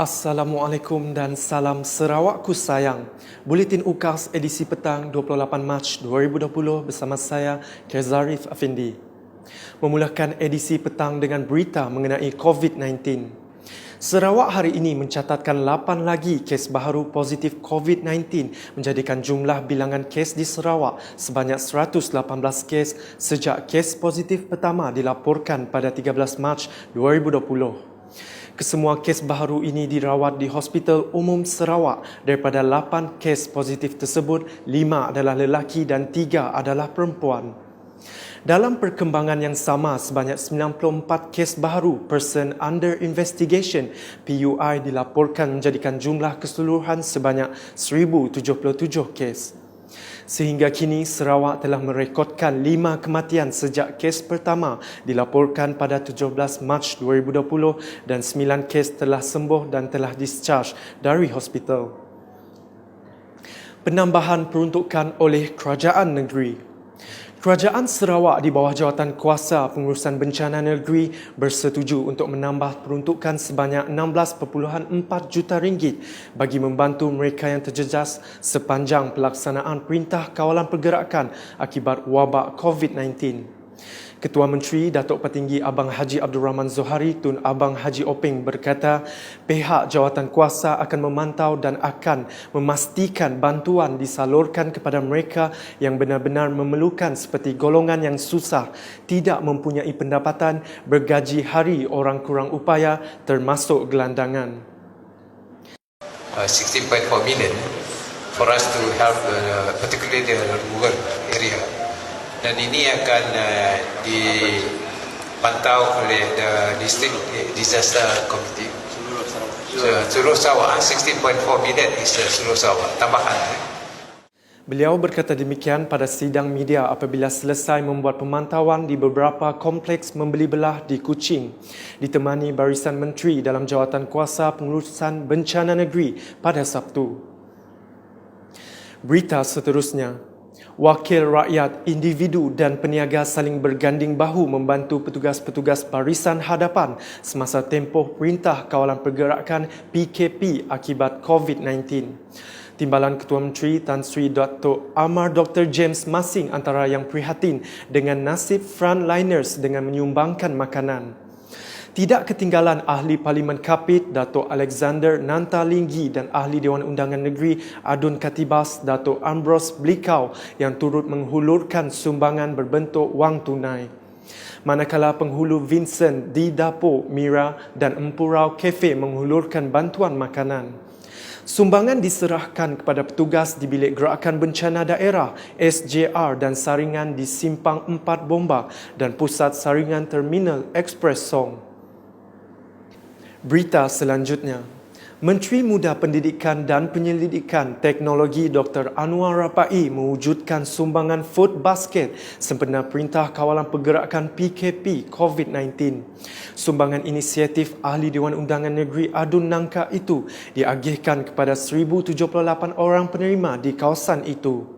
Assalamualaikum dan salam Sarawakku sayang. Buletin UKAS edisi petang 28 Mac 2020 bersama saya Kezarif Afindi. Memulakan edisi petang dengan berita mengenai COVID-19. Sarawak hari ini mencatatkan 8 lagi kes baharu positif COVID-19 menjadikan jumlah bilangan kes di Sarawak sebanyak 118 kes sejak kes positif pertama dilaporkan pada 13 Mac 2020. Kesemua kes baharu ini dirawat di Hospital Umum Sarawak. Daripada 8 kes positif tersebut, 5 adalah lelaki dan 3 adalah perempuan. Dalam perkembangan yang sama, sebanyak 94 kes baharu person under investigation PUI dilaporkan menjadikan jumlah keseluruhan sebanyak 1,077 kes. Sehingga kini, Sarawak telah merekodkan 5 kematian sejak kes pertama dilaporkan pada 17 Mac 2020 dan 9 kes telah sembuh dan telah discharge dari hospital. Penambahan peruntukan oleh Kerajaan Negeri. Kerajaan Sarawak di bawah Jawatan Kuasa Pengurusan Bencana Negeri bersetuju untuk menambah peruntukan sebanyak 16.4 juta ringgit bagi membantu mereka yang terjejas sepanjang pelaksanaan Perintah Kawalan Pergerakan akibat wabak COVID-19. Ketua Menteri Datuk Petinggi Abang Haji Abdul Rahman Zohari Tun Abang Haji Openg berkata pihak jawatan kuasa akan memantau dan akan memastikan bantuan disalurkan kepada mereka yang benar-benar memerlukan seperti golongan yang susah, tidak mempunyai pendapatan, bergaji hari orang kurang upaya termasuk gelandangan. 16.4 million for us to help particularly the rural area. Dan ini akan dipantau oleh the District Disaster Committee. Seluruh Sarawak, 16.4 million is seluruh Sarawak, tambahan. Beliau berkata demikian pada sidang media apabila selesai membuat pemantauan di beberapa kompleks membeli belah di Kuching, ditemani barisan menteri dalam Jawatan Kuasa Pengurusan Bencana Negeri pada Sabtu. Berita seterusnya. Wakil rakyat, individu dan peniaga saling berganding bahu membantu petugas-petugas barisan hadapan semasa tempoh Perintah Kawalan Pergerakan PKP akibat COVID-19. Timbalan Ketua Menteri Tan Sri Dato' Amar Dr. James Masing antara yang prihatin dengan nasib frontliners dengan menyumbangkan makanan. Tidak ketinggalan Ahli Parlimen Kapit Dato' Alexander Nantalinggi dan Ahli Dewan Undangan Negeri Adun Katibas Dato' Ambrose Blikau yang turut menghulurkan sumbangan berbentuk wang tunai. Manakala penghulu Vincent di Dapur Mira dan Empurau Cafe menghulurkan bantuan makanan. Sumbangan diserahkan kepada petugas di Bilik Gerakan Bencana Daerah SJR dan saringan di Simpang 4 Bombak dan Pusat Saringan Terminal Express Song. Berita selanjutnya. Menteri Muda Pendidikan dan Penyelidikan Teknologi Dr. Anwar Rapai mewujudkan sumbangan food basket sempena Perintah Kawalan Pergerakan PKP COVID-19. Sumbangan inisiatif Ahli Dewan Undangan Negeri Adun Nangka itu diagihkan kepada 1,078 orang penerima di kawasan itu.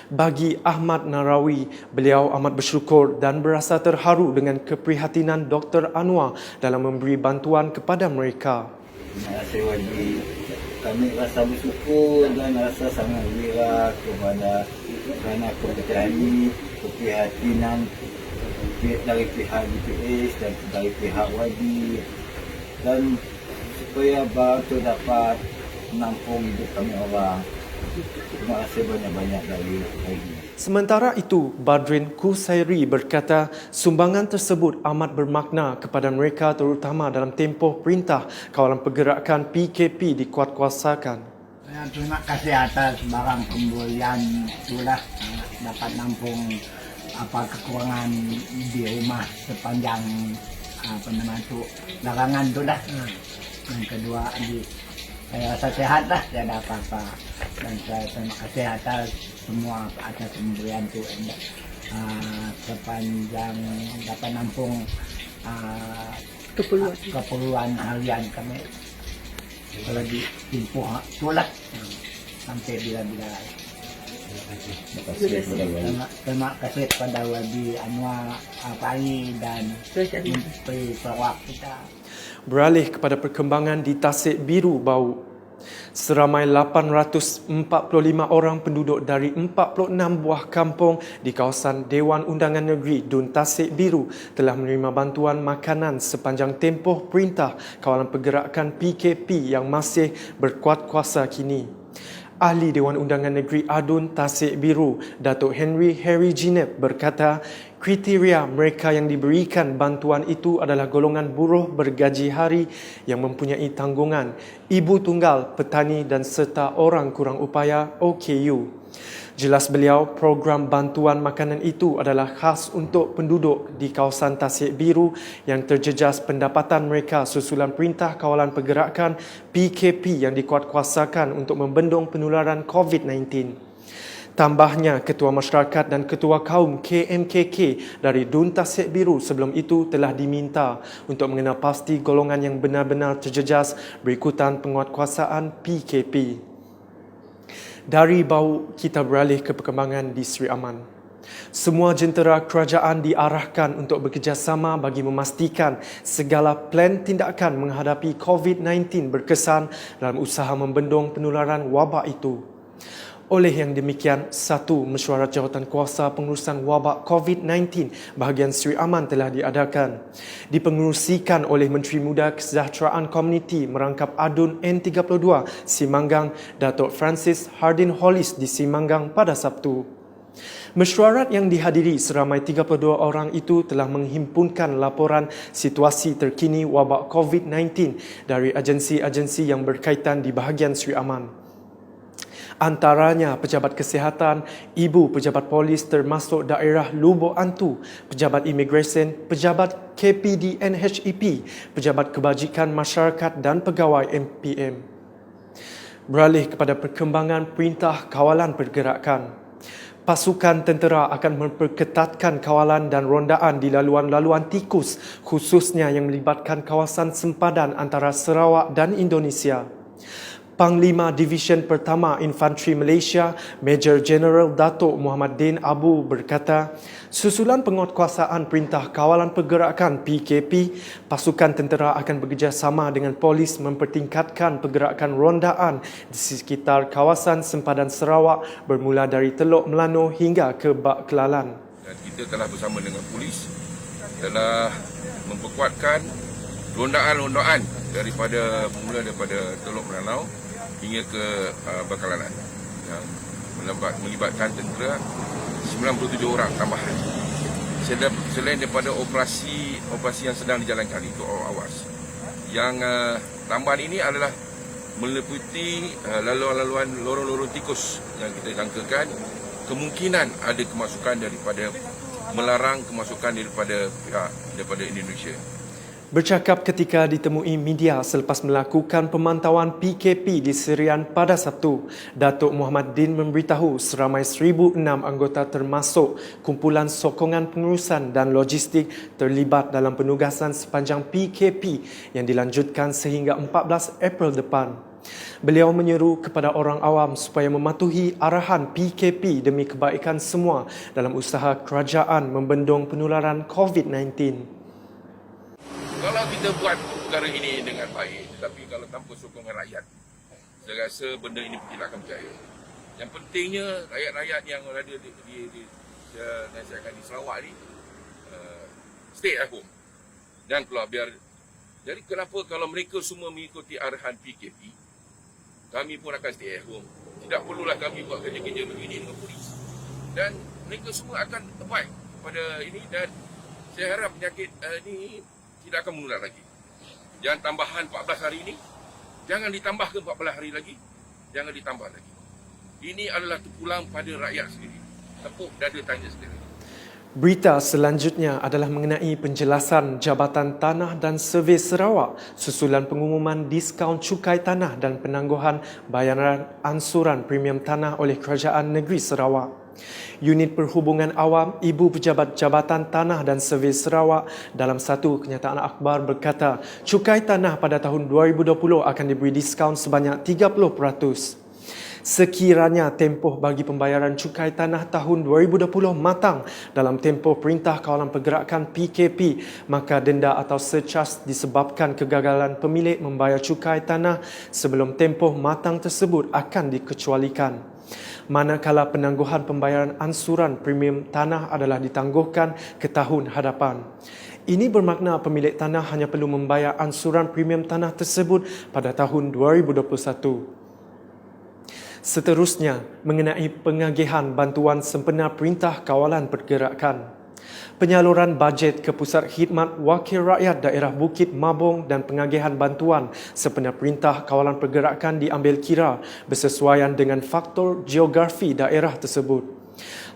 Bagi Ahmad Narawi, beliau amat bersyukur dan berasa terharu dengan keprihatinan Dr. Anwar dalam memberi bantuan kepada mereka. Terima kasih bagi kami rasa bersyukur dan rasa sangat gembira kerana kepercayaan, keprihatinan dari pihak DPS dan dari pihak YB dan supaya batu dapat menampung hidup kami orang. Terima kasih banyak-banyak dari ini. Sementara itu, Badrin Kusairi berkata sumbangan tersebut amat bermakna kepada mereka terutama dalam tempoh Perintah Kawalan Pergerakan PKP dikuatkuasakan. Terima kasih atas barang pembelian itulah dapat nampung kekurangan di rumah sepanjang larangan itulah. Yang kedua saya rasa sehat lah, saya ada apa-apa dan saya terima kasih atas semua atas pemberian itu sepanjang dapat nampung keperluan harian kami kalau ditempuh itulah sampai bila-bila. Terima kasih kepada Wadi Anwar Pari dan Menteri Sarawak kita. Beralih kepada perkembangan di Tasik Biru Bau. Seramai 845 orang penduduk dari 46 buah kampung di kawasan Dewan Undangan Negeri Dun Tasik Biru telah menerima bantuan makanan sepanjang tempoh Perintah Kawalan Pergerakan PKP yang masih berkuat kuasa kini. Ahli Dewan Undangan Negeri Adun Tasik Biru, Datuk Henry Ginep berkata, kriteria mereka yang diberikan bantuan itu adalah golongan buruh bergaji hari yang mempunyai tanggungan, ibu tunggal, petani dan serta orang kurang upaya OKU. Jelas beliau, program bantuan makanan itu adalah khas untuk penduduk di kawasan Tasik Biru yang terjejas pendapatan mereka susulan Perintah Kawalan Pergerakan PKP yang dikuatkuasakan untuk membendung penularan COVID-19. Tambahnya, Ketua Masyarakat dan Ketua Kaum KMKK dari Dun Tasik Biru sebelum itu telah diminta untuk mengenal pasti golongan yang benar-benar terjejas berikutan penguatkuasaan PKP. Dari Bau, kita beralih ke perkembangan di Seri Aman. Semua jentera kerajaan diarahkan untuk bekerjasama bagi memastikan segala plan tindakan menghadapi COVID-19 berkesan dalam usaha membendung penularan wabak itu. Oleh yang demikian, satu mesyuarat Jawatankuasa Pengurusan Wabak COVID-19 bahagian Seri Aman telah diadakan. Dipengerusikan oleh Menteri Muda Kesejahteraan Komuniti Merangkap Adun N32 Simanggang, Datuk Francis Hardin Hollis di Simanggang pada Sabtu. Mesyuarat yang dihadiri seramai 32 orang itu telah menghimpunkan laporan situasi terkini wabak COVID-19 dari agensi-agensi yang berkaitan di bahagian Seri Aman. Antaranya pejabat kesihatan, ibu pejabat polis termasuk daerah Lubuk Antu, pejabat imigresen, pejabat KPD NHEP, pejabat kebajikan masyarakat dan pegawai MPM. Beralih kepada perkembangan Perintah Kawalan Pergerakan. Pasukan tentera akan memperketatkan kawalan dan rondaan di laluan-laluan tikus khususnya yang melibatkan kawasan sempadan antara Sarawak dan Indonesia. Panglima Divisyen Pertama Infanteri Malaysia, Major General Datuk Muhammad Din Abu berkata, susulan penguatkuasaan Perintah Kawalan Pergerakan PKP, pasukan tentera akan bekerjasama dengan polis mempertingkatkan pergerakan rondaan di sekitar kawasan sempadan Sarawak bermula dari Teluk Melano hingga ke Bak Kelalan. Dan kita telah bersama dengan polis telah memperkuatkan rondaan-rondaan daripada Teluk Melano hingga ke Bakalan yang melibatkan tentera 97 orang tambahan. Selain daripada operasi yang sedang dijalankan itu awas. Yang tambahan ini adalah meliputi laluan-laluan lorong-lorong tikus yang kita jangkakan kemungkinan ada kemasukan daripada melarang kemasukan daripada Indonesia. Bercakap ketika ditemui media selepas melakukan pemantauan PKP di Serian pada Sabtu, Datuk Muhammad Din memberitahu seramai 1,006 anggota termasuk kumpulan sokongan pengurusan dan logistik terlibat dalam penugasan sepanjang PKP yang dilanjutkan sehingga 14 April depan. Beliau menyeru kepada orang awam supaya mematuhi arahan PKP demi kebaikan semua dalam usaha kerajaan membendung penularan COVID-19. Kalau kita buat perkara ini dengan baik, tetapi kalau tanpa sokongan rakyat, saya rasa benda ini tidak akan berjaya. Yang pentingnya rakyat-rakyat yang ada di Sarawak ni stay at home dan keluar biar. Jadi kenapa kalau mereka semua mengikuti arahan PKP, kami pun akan stay at home. Tidak perlulah kami buat kerja-kerja begini dengan polis. Dan mereka semua akan abide pada ini dan saya harap penyakit ini tidak akan menular lagi. Jangan tambahan 14 hari ini, jangan ditambah ke 14 hari lagi, jangan ditambah lagi. Ini adalah terpulang pada rakyat sendiri. Tepuk dada tanya sendiri. Berita selanjutnya adalah mengenai penjelasan Jabatan Tanah dan Servis Sarawak susulan pengumuman diskaun cukai tanah dan penangguhan bayaran ansuran premium tanah oleh Kerajaan Negeri Sarawak. Unit Perhubungan Awam, Ibu Pejabat Jabatan Tanah dan Servis Sarawak dalam satu kenyataan akhbar berkata, cukai tanah pada tahun 2020 akan diberi diskaun sebanyak 30%. Sekiranya tempoh bagi pembayaran cukai tanah tahun 2020 matang dalam tempoh Perintah Kawalan Pergerakan PKP, maka denda atau surcharge disebabkan kegagalan pemilik membayar cukai tanah sebelum tempoh matang tersebut akan dikecualikan. Manakala penangguhan pembayaran ansuran premium tanah adalah ditangguhkan ke tahun hadapan. Ini bermakna pemilik tanah hanya perlu membayar ansuran premium tanah tersebut pada tahun 2021. Seterusnya, mengenai pengagihan bantuan sempena Perintah Kawalan Pergerakan. Penyaluran bajet ke Pusat Khidmat Wakil Rakyat Daerah Bukit Mabong dan pengagihan bantuan sempena Perintah Kawalan Pergerakan diambil kira bersesuaian dengan faktor geografi daerah tersebut.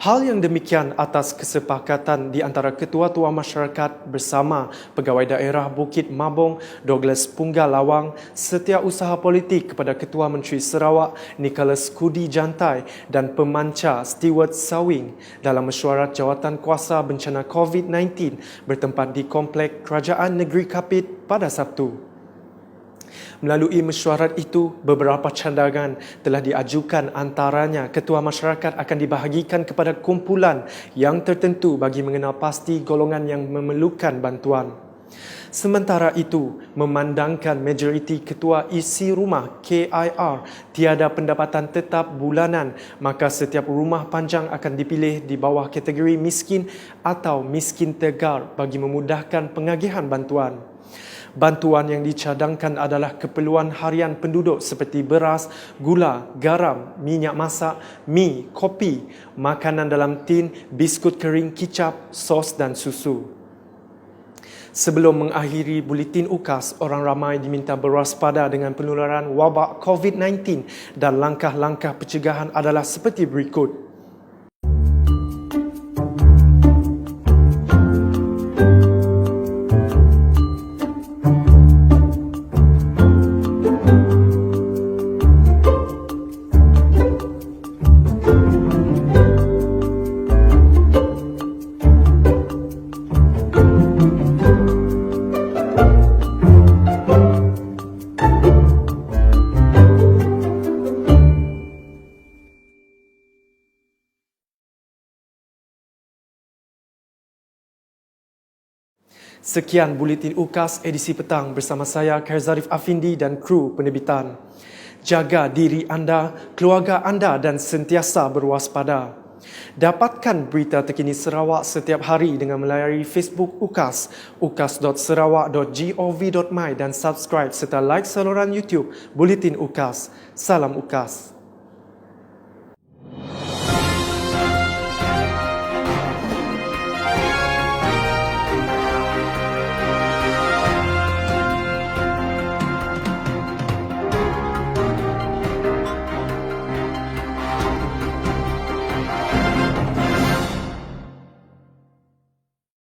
Hal yang demikian atas kesepakatan di antara Ketua-Tua Masyarakat bersama Pegawai Daerah Bukit Mabong Douglas Punggal Lawang, Setiausaha Politik kepada Ketua Menteri Sarawak Nicholas Kudi Jantai dan Pemancar Stewart Sawing dalam mesyuarat jawatan kuasa bencana COVID-19 bertempat di Komplek Kerajaan Negeri Kapit pada Sabtu. Melalui mesyuarat itu, beberapa cadangan telah diajukan, antaranya ketua masyarakat akan dibahagikan kepada kumpulan yang tertentu bagi mengenal pasti golongan yang memerlukan bantuan. Sementara itu, memandangkan majoriti ketua isi rumah KIR tiada pendapatan tetap bulanan, maka setiap rumah panjang akan dipilih di bawah kategori miskin atau miskin tegar bagi memudahkan pengagihan bantuan. Bantuan yang dicadangkan adalah keperluan harian penduduk seperti beras, gula, garam, minyak masak, mi, kopi, makanan dalam tin, biskut kering, kicap, sos dan susu. Sebelum mengakhiri buletin UKAS, orang ramai diminta berwaspada dengan penularan wabak COVID-19 dan langkah-langkah pencegahan adalah seperti berikut. Sekian buletin UKAS edisi petang bersama saya Kerzarif Afindi dan kru penerbitan. Jaga diri anda, keluarga anda dan sentiasa berwaspada. Dapatkan berita terkini Sarawak setiap hari dengan melayari Facebook UKAS, ukas.sarawak.gov.my dan subscribe serta like saluran YouTube Buletin UKAS. Salam UKAS.